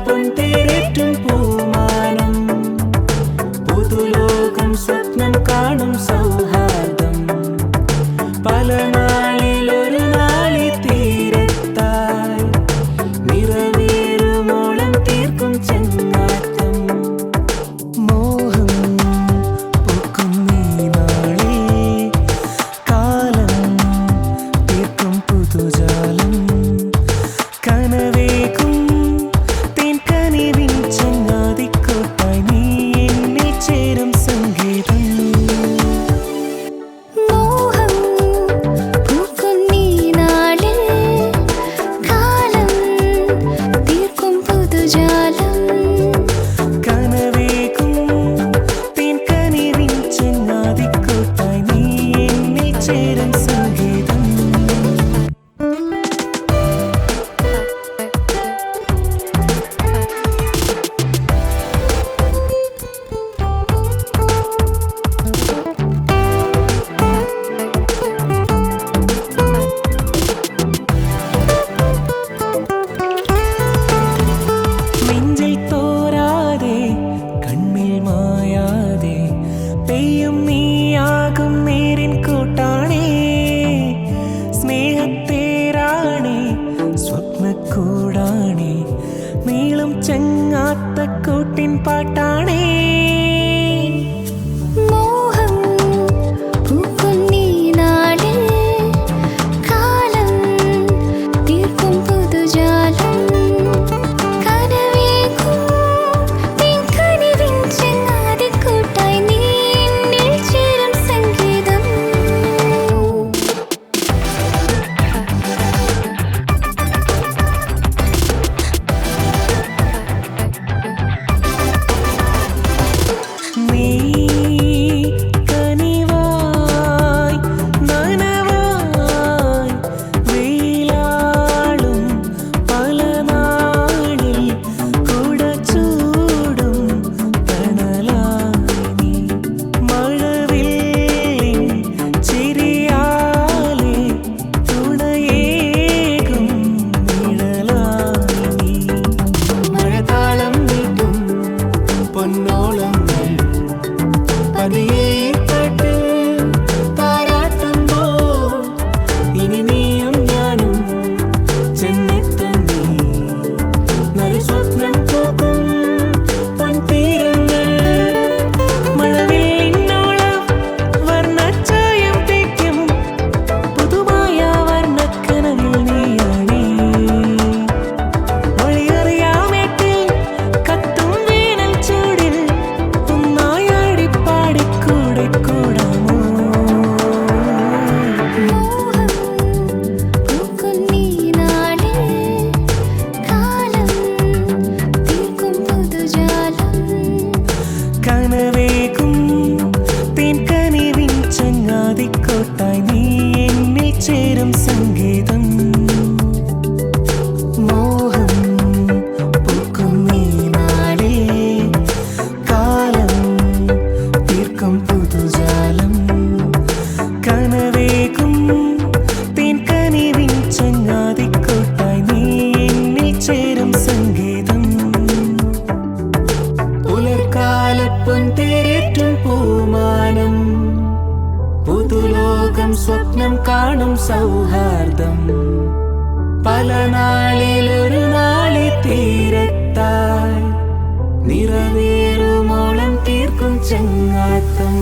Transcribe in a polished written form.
പൊൻതേരേറ്റും പൂമാനം പുതുലോകം സ്വപ്നം കാണും സൗഹാർദ്ദം പല നാളിലൊരു നാളി തീരത്തായി നിറവേറുമോളം തീർക്കും ചെങ്ങാത്തം മോഹം പൂക്കും ഈ നാളിൽ കാലം തീർക്കും പുതുജാലം കനവേകും തേൻകനിവിൻ ചങ്ങാതിക്കൂട്ടായി നീ എന്നിൽ ചേരും സംഗീതം പെയ്യും നീയാകും നേരിൻ കൂട്ടാണേ സ്നേഹത്തേരാണേ സ്വപ്നക്കൂടാണേ നീളും ചങ്ങാത്തക്കൂട്ടിൻ പാട്ടാണേ ചങ്ങാതിക്കോട്ടായി നീ എന്നിൽ ചേരും സംഗീതം മോഹം പൂക്കും ഈ നാളിൽ കാലം തീർക്കും പുതുജാലം കനവേകും തേൻകനിവിൻ ചങ്ങാതിക്കോട്ടായി നീ എന്നിൽ ചേരും സംഗീതം പുലർക്കാലപ്പൊൻതേരേറ്റും പൂമാനം പുതുലോകം സ്വപ്നം കാണും സൗഹാർദ്ദം പല നാളിലൊരു നാളി തീരത്തായി നിറവേറുമോളം തീർക്കും ചെങ്ങാത്തം